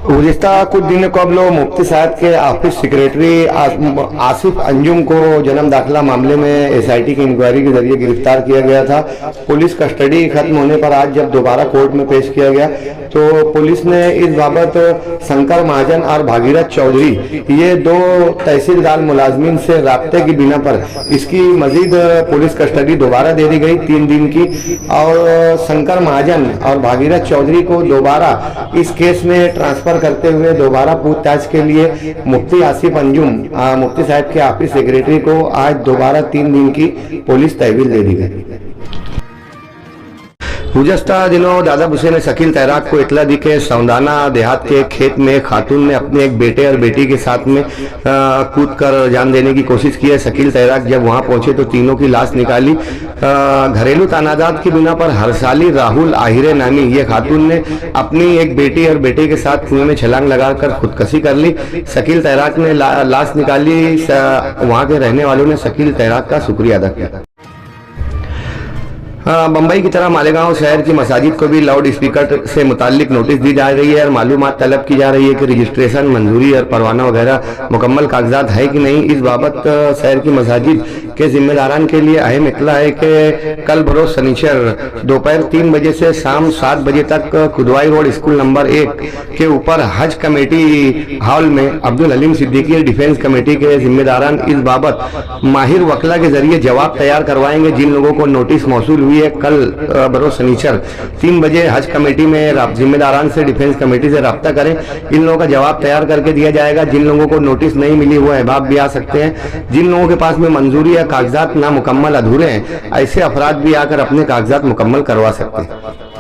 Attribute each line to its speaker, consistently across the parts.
Speaker 1: गुज़िस्ता कुछ दिनों कबल मुफ्ती साहब के ऑफिस सेक्रेटरी आसिफ अंजुम को जन्म दाखिला मामले में एसआईटी की इंक्वायरी के जरिए गिरफ्तार किया गया था। पुलिस कस्टडी खत्म होने पर आज जब दोबारा कोर्ट में पेश किया गया तो पुलिस ने इस बाबत शंकर महाजन और भागीरथ चौधरी ये दो तहसीलदार मुलाजमीन से राब्ते की बिना पर इसकी मजीद पुलिस कस्टडी दोबारा दे दी गई 3 दिन की, और शंकर महाजन और भागीरथ चौधरी को दोबारा इस केस में ट्रांसफर करते हुए दोबारा पूछताछ के लिए मुफ्ती आसिफ अंजुम मुफ्ती साहब के ऑफिस सेक्रेटरी को आज दोबारा 3 दिन की पुलिस तहवील दे दी गई। गुज़श्ता दिनों दादा भुसे ने शकील तैराक को इतला दी के सौंदाना देहात के खेत में खातून ने अपने एक बेटे और बेटी के साथ में कूद कर जान देने की कोशिश की है। शकील तैराक जब वहां पहुंचे तो तीनों की लाश निकाली। घरेलू तनाजात की बिना पर हरसाली राहुल आहिरे नामी ये खातून ने अपनी एक बेटी और बेटे के साथ कुएं में छलांग लगाकर खुदकशी कर ली। शकील तैराक ने लाश निकाली। वहां के रहने वालों ने शकील तैराक का शुक्रिया अदा किया। बम्बई की तरह मालेगांव शहर की मसाजिद को भी लाउड स्पीकर से मुताल्लिक नोटिस दी जा रही है और मालूमात तलब की जा रही है कि रजिस्ट्रेशन, मंजूरी और परवाना वगैरह मुकम्मल कागजात है कि नहीं। इस बाबत शहर की मसाजिद के जिम्मेदारान के लिए अहम इतला है कि कल बरोज शनिचर दोपहर 3 बजे से शाम 7 बजे तक खुदवाई रोड स्कूल नंबर 1 के ऊपर हज कमेटी हॉल में अब्दुल हलीम सिद्दीकी डिफेंस कमेटी के जिम्मेदारान इस बाबत माहिर वकला के जरिए जवाब तैयार करवाएंगे। जिन लोगों को नोटिस मौसूल हुई है कल बरोज शनिचर 3 बजे हज कमेटी में जिम्मेदारान से डिफेंस कमेटी से रब्ता करें। इन लोगों का जवाब तैयार करके दिया जाएगा। जिन लोगों को नोटिस नहीं मिली वो अहबाब भी आ सकते हैं। जिन लोगों के पास में मंजूरी या कागजात ना मुकम्मल अधूरे हैं ऐसे अफराद भी आकर अपने कागजात मुकम्मल करवा सकते हैं।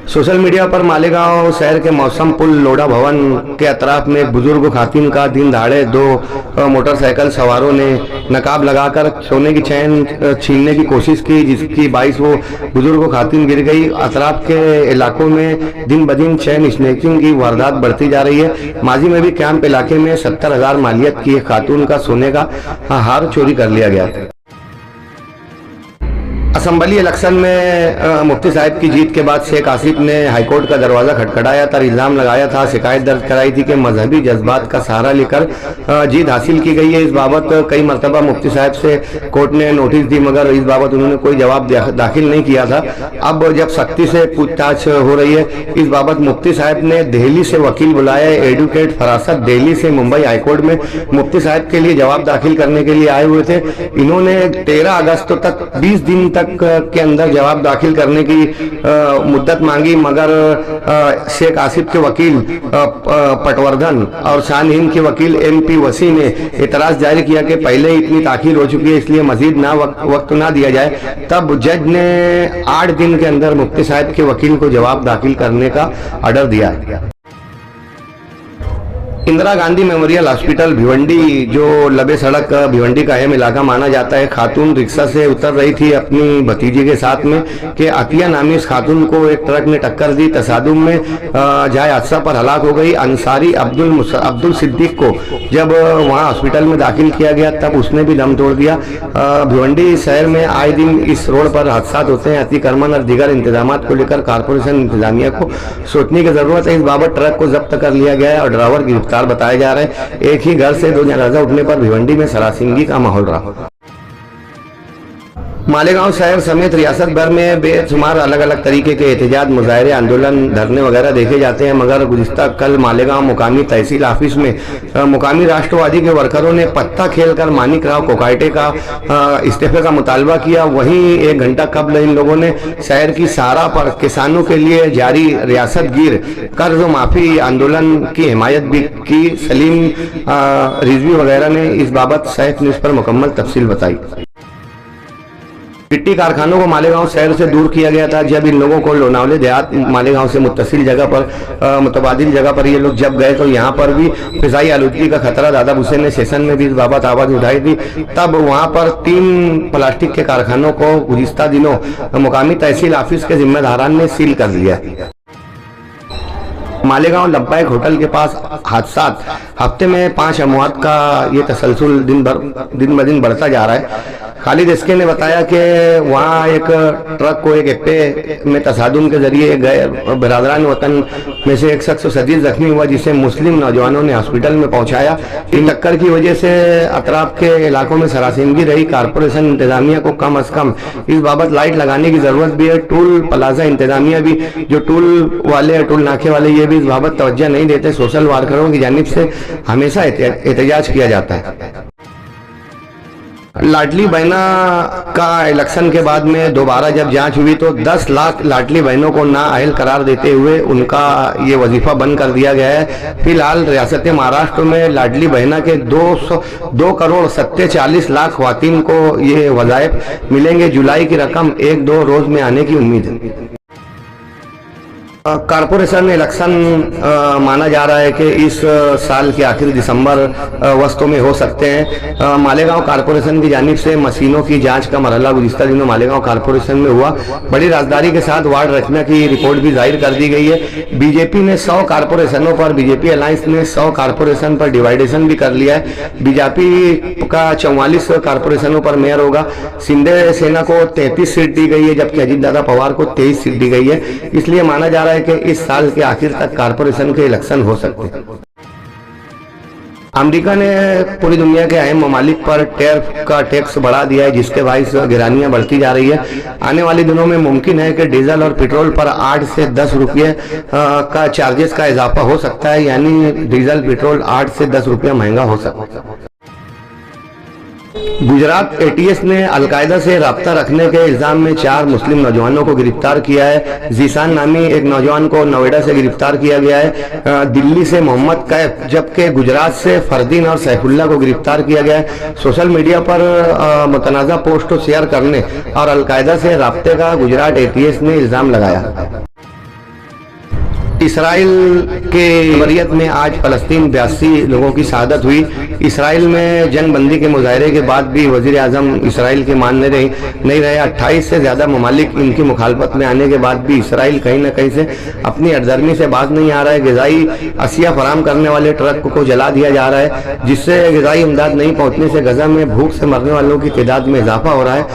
Speaker 1: सोशल मीडिया पर मालेगांव शहर के मौसम पुल लोढ़ा भवन के अतराफ में एक बुजुर्ग खातून का दिन दहाड़े 2 मोटरसाइकिल सवारों ने नकाब लगाकर सोने की चैन छीनने की कोशिश की, जिसकी बाइस वो बुजुर्ग खातून गिर गई। अतराफ के इलाकों में दिन ब दिन चैन स्नैचिंग की वारदात बढ़ती जा रही है। माजी में भी कैंप इलाके में 70,000 मालियत की एक खातून का सोने का हार चोरी कर लिया गया था। असम्बली इलेक्शन में मुफ्ती साहब की जीत के बाद शेख आसिफ ने हाईकोर्ट का दरवाजा खटखटाया था, इल्जाम लगाया था, शिकायत दर्ज कराई थी कि मजहबी जज्बात का सहारा लेकर जीत हासिल की गई है। इस बाबत कई मरतबा मुफ्ती साहब से कोर्ट ने नोटिस दी मगर इस बाबत उन्होंने कोई जवाब दाखिल नहीं किया था। अब जब सख्ती से पूछताछ हो रही है इस बाबत मुफ्ती साहब ने दिल्ली से वकील बुलाया। एडवोकेट फरासत दिल्ली से मुंबई हाईकोर्ट में मुफ्ती साहब के लिए जवाब दाखिल करने के लिए आए हुए थे। इन्होंने 13 अगस्त तक 20 दिन तक के अंदर जवाब दाखिल करने की मुद्दत मांगी मगर शेख आसिफ के वकील पटवर्धन और शानहीन के वकील MP वसी ने एतराज जारी किया कि पहले ही इतनी ताखीर हो चुकी है इसलिए मजीद वक्त ना दिया जाए। तब जज ने 8 दिन के अंदर मुफ्ती साहब के वकील को जवाब दाखिल करने का ऑर्डर दिया। इंदिरा गांधी मेमोरियल हॉस्पिटल भिवंडी जो लबे सड़क भिवंडी का अहम इलाका माना जाता है, खातून रिक्शा से उतर रही थी अपनी भतीजी के साथ में कि अतिया नामी इस खातून को एक ट्रक ने टक्कर दी। तसादुम में जाए हादसा पर हलाक हो गई। अंसारी अब्दुल सिद्दीक को जब वहां हॉस्पिटल में दाखिल किया गया तब उसने भी दम तोड़ दिया। भिवंडी शहर में आए दिन इस रोड पर हादसा होते हैं। अतिक्रमण और दीगर इंतजाम को लेकर कारपोरेशन इंतजामिया को सोचने की जरूरत है। इस बाबत ट्रक को जब्त कर लिया गया है और ड्राइवर गिरफ्तार बताया जा रहा है। एक ही घर से 2 जनाजा उठने पर भिवंडी में सरासिंगी का माहौल रहा। मालेगांव शहर समेत रियासत भर में बेशुमार अलग अलग तरीके के एहतजाज, मुजाहरे, आंदोलन, धरने वगैरह देखे जाते हैं मगर गुज़िस्ता कल मालेगांव मुकामी तहसील ऑफिस में मुकामी राष्ट्रवादी के वर्करों ने पत्ता खेलकर मानिक राव कोकाटे का इस्तीफे का मुतालबा किया। वहीं 1 घंटा कबल इन लोगों ने शहर की सारा पर किसानों के लिए जारी रियासत गिर कर्ज माफी आंदोलन की हिमायत भी की। सलीम रिजवी वगैरह ने इस बाबत सैफ न्यूज़ पर मुकम्मल तफसील बताई। गिट्टी कारखानों को मालेगांव शहर से दूर किया गया था। जब इन लोगों को लोनावले देहात मालेगांव से मुत्तसिल जगह पर मुतबादिल जगह पर ये लोग जब गए तो यहाँ पर भी फिजाई आलूदगी का खतरा दादा भुसे ने सेशन में भी इस बाबत आवाज उठाई थी। तब वहाँ पर 3 प्लास्टिक के कारखानों को गुज़िस्ता दिनों मुकामी तहसील ऑफिस के जिम्मेदारान ने सील कर लिया। मालेगांव लब्बाइक होटल के पास हादसा, हफ्ते में 5 अमवात का ये तसलसल दिन ब दिन बढ़ता जा रहा है। खालिद एसके ने बताया कि वहाँ एक ट्रक को एक एक्टे में तसादुम के जरिए गए बिरादरान वतन में से एक शख्स शदीद जख्मी हुआ, जिसे मुस्लिम नौजवानों ने हॉस्पिटल में पहुंचाया। इन टक्कर की वजह से अतराफ के इलाकों में सरासिनगी रही। कारपोरेशन इंतजामिया को कम अज कम इस बाबत लाइट लगाने की जरूरत भी है। टूल प्लाजा इंतजामिया भी, जो टूल वाले टूल नाके वाले, ये भी इस बाबत तवज्जो नहीं देते। सोशल वर्करों की जानिब से हमेशा एहतजाज किया जाता है। लाडली बहना का इलेक्शन के बाद में दोबारा जब जांच हुई तो 10 लाख लाडली बहनों को नाअहल करार देते हुए उनका ये वजीफा बंद कर दिया गया है। फिलहाल रियासत महाराष्ट्र में लाडली बहना के 2 करोड़ 47 लाख ख्वातीन को ये वज़ाइफ मिलेंगे। जुलाई की रकम 1-2 रोज में आने की उम्मीद है। कारपोरेशन इलेक्शन माना जा रहा है कि इस साल के आखिर दिसंबर वस्तों में हो सकते हैं। मालेगांव कारपोरेशन की जानिब से मशीनों की जांच का मरहला गुज़िश्ता दिनों मालेगांव कारपोरेशन में हुआ। बड़ी राजदारी के साथ वार्ड रचना की रिपोर्ट भी जाहिर कर दी गई है। बीजेपी ने 100 कारपोरेशनों पर, बीजेपी अलायंस ने 100 कारपोरेशन पर डिवाइडेशन भी कर लिया है। बीजेपी का 44 कारपोरेशनों पर मेयर होगा। शिंदे सेना को 33 सीट दी गई है, जबकि अजीत दादा पवार को 23 सीट दी गई है। इसलिए माना जा रहा है कि इस साल के आखिर तक कारपोरेशन के इलेक्शन हो सकते हैं। अमेरिका ने पूरी दुनिया के अहम ममालिक पर टैरिफ का टैक्स बढ़ा दिया है, जिसके बाइस गिरानियां बढ़ती जा रही है। आने वाले दिनों में मुमकिन है कि डीजल और पेट्रोल पर 8 से 10 रुपये का चार्जेस का इजाफा हो सकता है, यानी डीजल पेट्रोल 8 से 10 रुपया महंगा हो सकता है। गुजरात एटीएस ने अलकायदा से राब्ता रखने के इल्जाम में 4 मुस्लिम नौजवानों को गिरफ्तार किया है। जीशान नामी एक नौजवान को नोएडा से गिरफ्तार किया गया है। दिल्ली से मोहम्मद कैफ, जबकि गुजरात से फरदीन और सैफुल्ला को गिरफ्तार किया गया है। सोशल मीडिया पर मुतनाज़ा पोस्ट शेयर करने और अलकायदा से राब्ते का गुजरात एटीएस ने इल्जाम लगाया। इसराइल के वरीयत में आज फलस्तीन 82 लोगों की शहादत हुई। इसराइल में जंगबंदी के मुजाहरे के बाद भी वजीर आजम इसराइल के मानने नहीं रहे। 28 से ज्यादा ममालिक इनकी मुखालफत में आने के बाद भी इसराइल कहीं न कहीं से अपनी अर्जर्मी से बाज नहीं आ रहा है। ग़िज़ाई अशिया फराम करने वाले ट्रक को जला दिया जा रहा है, जिससे ग़िज़ाई इमदाद नहीं पहुंचने से गजा में भूख से मरने वालों की तादाद में इजाफा हो रहा है।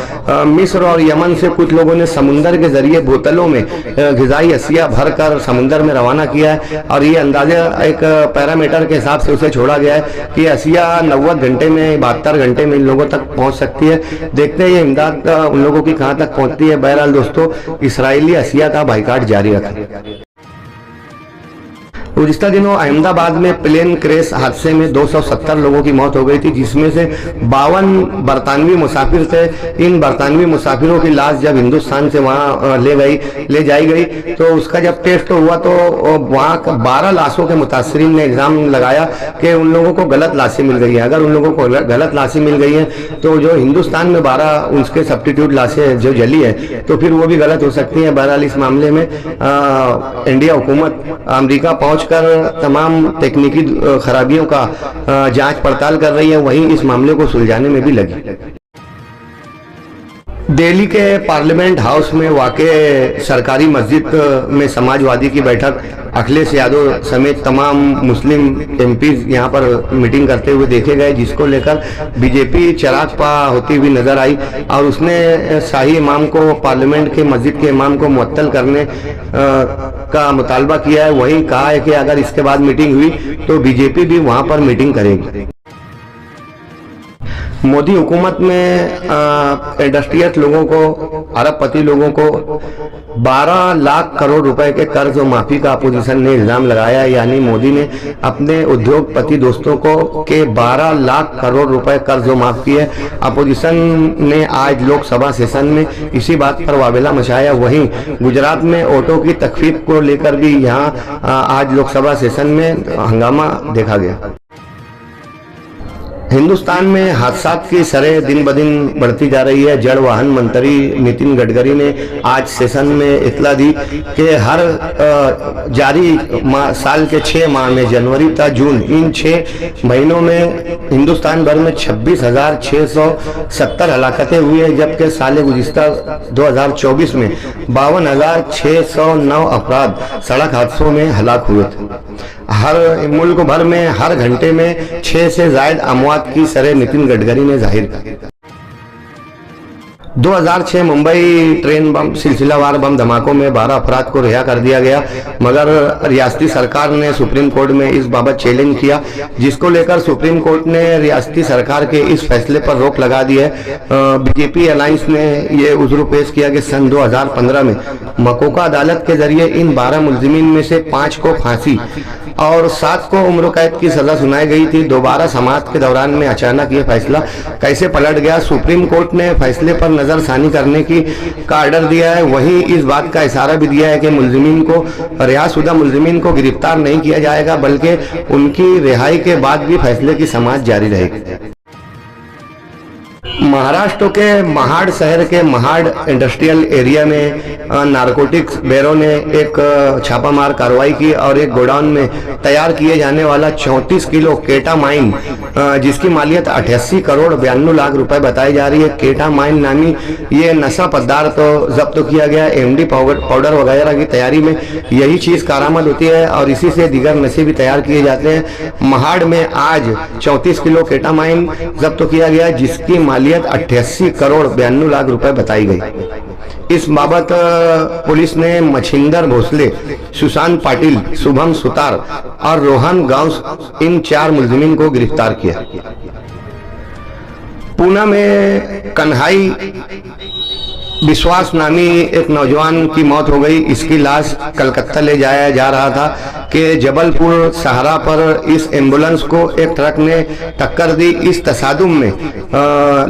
Speaker 1: मिस्र और यमन से कुछ लोगों ने समुंदर के जरिए बोतलों में ग़िज़ाई अशिया भर कर समुंदर में रवाना किया है, और ये अंदाजा एक पैरामीटर के हिसाब से उसे छोड़ा गया है कि अशिया 90 घंटे में 72 घंटे में इन लोगों तक पहुंच सकती है। देखते हैं ये इमदाद उन लोगों की कहां तक पहुंचती है। बहरहाल दोस्तों, इसराइली अशिया का बाइकाट जारी रखें। गुज़िश्ता दिनों अहमदाबाद में प्लेन क्रैश हादसे में 270 लोगों की मौत हो गई थी, जिसमें से 52 बरतानवी मुसाफिर थे। इन बरतानवी मुसाफिरों की लाश जब हिंदुस्तान से वहां ले जाई गई तो उसका जब टेस्ट हुआ तो वहां 12 लाशों के मुतासरीन ने इल्जाम लगाया कि उन लोगों को गलत लाशें मिल गई है। अगर उन लोगों को गलत लाशें मिल गई हैं तो जो हिंदुस्तान में 12 उसके सब्स्टिट्यूट लाशें जो जली है तो फिर वो भी गलत हो सकती हैं। बहरहाल इस मामले में इंडिया हुकूमत अमेरिका पहुंच कर तमाम तकनीकी खराबियों का जांच पड़ताल कर रही है, वहीं इस मामले को सुलझाने में भी लगी। दिल्ली के पार्लियामेंट हाउस में वाक़े सरकारी मस्जिद में समाजवादी की बैठक, अखिलेश यादव समेत तमाम मुस्लिम एमपीज यहां पर मीटिंग करते हुए देखे गए, जिसको लेकर बीजेपी चिराग पा होती हुई नजर आई और उसने शाही इमाम को, पार्लियामेंट के मस्जिद के इमाम को मुअत्तल करने का मुतालबा किया है। वही कहा है कि अगर इसके बाद मीटिंग हुई तो बीजेपी भी वहां पर मीटिंग करेगी। मोदी हुकूमत में इंडस्ट्रियल लोगों को, अरबपति लोगों को 12 लाख करोड़ रुपए के कर्ज और माफी का अपोजिशन ने इल्जाम लगाया है। यानी मोदी ने अपने उद्योगपति दोस्तों को के 12 लाख करोड़ रुपए कर्ज और माफ किए। अपोजिशन ने आज लोकसभा सेशन में इसी बात पर वावेला मचाया। वहीं गुजरात में ऑटो की तखफीफ को लेकर भी यहाँ आज लोकसभा सेशन में हंगामा देखा गया। हिंदुस्तान में हादसात की शरह दिन ब दिन बढ़ती जा रही है। जड़ वाहन मंत्री नितिन गडकरी ने आज सेशन में इतला दी कि हर जारी साल के 6 माह में जनवरी तक जून, इन 6 महीनों में हिंदुस्तान भर में 26,670 हलाकतें हुई है, जबकि साल गुज़िश्ता 2024 में 52,609 अफराद सड़क हादसों में हलाक हुए थे। हर मुल्क भर में हर घंटे में 6 से ज़ायद अमवात की शरह नितिन गडकरी ने जाहिर की। 2006 मुंबई ट्रेन बम सिलसिलावार बम धमाकों में 12 अफराद को रिहा कर दिया गया, मगर रियासती सरकार ने सुप्रीम कोर्ट में इस बाबत चैलेंज किया, जिसको लेकर सुप्रीम कोर्ट ने रियासती सरकार के इस फैसले पर रोक लगा दी है। बीजेपी अलायंस ने ये उज़्र पेश किया कि सन 2015 में मकोका अदालत के जरिए इन 12 मुलजिमीन में से 5 को फांसी और 7 को उम्र कैद की सजा सुनाई गई थी। दोबारा समाअत के दौरान में अचानक ये फैसला कैसे पलट गया? सुप्रीम कोर्ट ने फैसले पर नजरसानी करने का ऑर्डर दिया है। वहीं इस बात का इशारा भी दिया है कि मुलजिमीन को रिहाशुदा मुलजिमीन को गिरफ्तार नहीं किया जाएगा, बल्कि उनकी रिहाई के बाद भी फैसले की समाअत जारी रहेगी। महाराष्ट्र के महाड शहर के महाड इंडस्ट्रियल एरिया में नारकोटिक्स ब्यूरो ने एक छापामार कार्रवाई की और एक गोडाउन में तैयार किए जाने वाला 34 किलो केटामाइन, जिसकी मालियत 88 करोड़ 92 लाख रुपए बताई जा रही है। केटामाइन नामी ये नशा पदार्थ तो जब्त किया गया। एमडी पाउडर वगैरह की तैयारी में यही चीज कारामद होती है और इसी से दीगर नशे भी तैयार किए जाते हैं। महाड में आज 34 किलो केटामाइन जब्त किया गया, जिसकी मालियत 88 करोड़ 92 लाख रुपए बताई गई। इस बाबत पुलिस ने मछिंदर भोसले, सुशांत पाटिल, शुभम सुतार और रोहन गांव इन 4 मुलजिमीन को गिरफ्तार किया। पूना में कन्हाई विश्वास नामी एक नौजवान की मौत हो गई। इसकी लाश कलकत्ता ले जाया जा रहा था कि जबलपुर सहारा पर इस एम्बुलेंस को एक ट्रक ने टक्कर दी। इस तसादुम में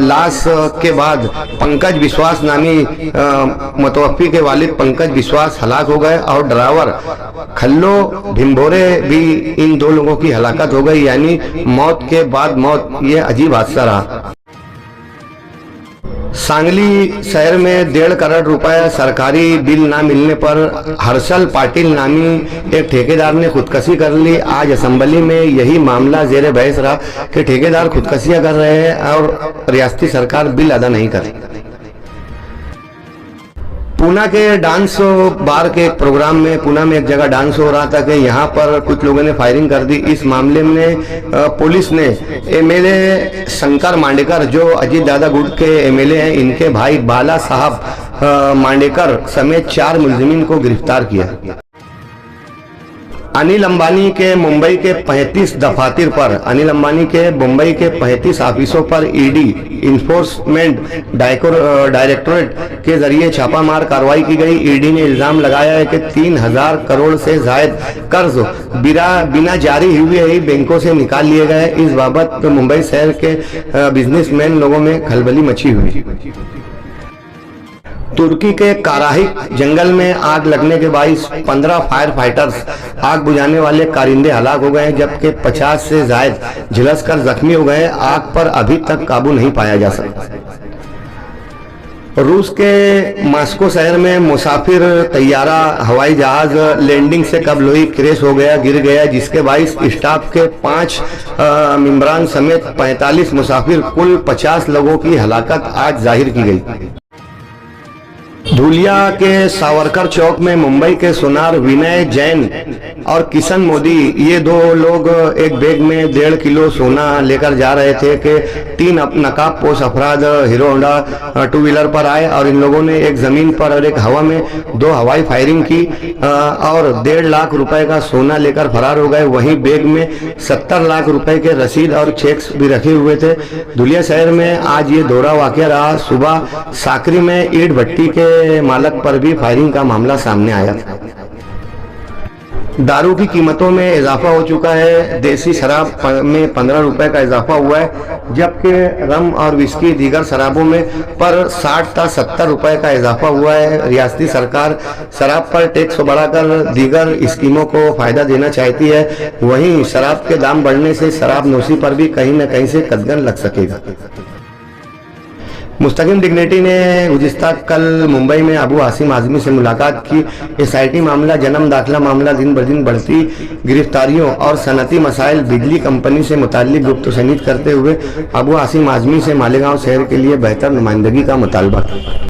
Speaker 1: लाश के बाद पंकज विश्वास नामी मुतवफ़्फ़ी के वालिद पंकज विश्वास हलाक हो गए और ड्राइवर खल्लो भिम्बोरे भी इन 2 लोगों की हलाकत हो गई, यानी मौत के बाद मौत। ये अजीब हादसा रहा। सांगली शहर में 1.5 करोड़ रुपए सरकारी बिल ना मिलने पर हर्षल पाटिल नामी एक ठेकेदार ने खुदकशी कर ली। आज असेंबली में यही मामला जेर बहस रहा कि ठेकेदार खुदकशियां कर रहे हैं और रियासती सरकार बिल अदा नहीं कर रही। पूना के डांस बार के एक प्रोग्राम में पूना में एक जगह डांस हो रहा था कि यहाँ पर कुछ लोगों ने फायरिंग कर दी। इस मामले में पुलिस ने एमएलए शंकर मांडेकर, जो अजीत दादा गुट के एमएलए हैं, इनके भाई बाला साहब मांडेकर समेत 4 मुलजिमीन को गिरफ्तार किया। अनिल अंबानी के मुंबई के 35 दफातर पर, अनिल अंबानी के मुंबई के 35 ऑफिसों पर ईडी इन्फोर्समेंट डायरेक्टोरेट के जरिए छापामार कार्रवाई की गई। ईडी ने इल्जाम लगाया है कि 3000 करोड़ से जायद कर्ज बिना जारी हुए ही बैंकों से निकाल लिए गए। इस बाबत मुंबई शहर के बिजनेसमैन लोगों में खलबली मची हुई। तुर्की के काराहिक जंगल में आग लगने के बाइस 15 फायर फाइटर्स, आग बुझाने वाले कारिंदे हलाक हो गए, जबकि 50 से जायद झुलसकर जख्मी हो गए। आग पर अभी तक काबू नहीं पाया जा सका। रूस के मॉस्को शहर में मुसाफिर तैयारा हवाई जहाज लैंडिंग से कबल ही क्रैश हो गया, गिर गया, जिसके बाइस स्टाफ के 5 मेंबरान समेत 45 मुसाफिर कुल 50 लोगों की हलाकत आज जाहिर की गई। धुलिया के सावरकर चौक में मुंबई के सुनार विनय जैन और किशन मोदी, ये 2 लोग एक बैग में 1.5 किलो सोना लेकर जा रहे थे कि 3 नकाबपोश अफराद हीरो होंडा 2 व्हीलर पर आए और इन लोगों ने एक जमीन पर और एक हवा में 2 हवाई फायरिंग की और 1.5 लाख रुपए का सोना लेकर फरार हो गए। वहीं बैग में 70 लाख रुपए के रसीद और चेक्स भी रखे हुए थे। धुलिया शहर में आज ये दोहरा वाकया रहा। सुबह साकरी में ईंट भट्टी के मालक पर भी फायरिंग का मामला सामने आया था। दारू की कीमतों में इजाफा हो चुका है। देसी शराब में 15 रुपए का इजाफा हुआ है, जबकि रम और विस्की दीगर शराबों में पर 60 से 70 रुपए का इजाफा हुआ है। रियासती सरकार शराब पर टैक्स बढ़ाकर दीगर स्कीमों को फायदा देना चाहती है। वहीं शराब के दाम बढ़ने से शराब नोशी पर भी कहीं न कहीं से कदगन लग सकेगा। मुस्तकिम डिग्निटी ने गुज़िश्ता कल मुंबई में अबू आसिम आजमी से मुलाकात की। एसआईटी मामला, जन्म दाखिला मामला, दिन ब दिन बढ़ती गिरफ्तारियों और सनती मसाइल, बिजली कंपनी से मुताल्लिक गुफ्तगू करते हुए अबू आसिम आजमी से मालेगांव शहर के लिए बेहतर नुमाइंदगी का मुतालबा किया।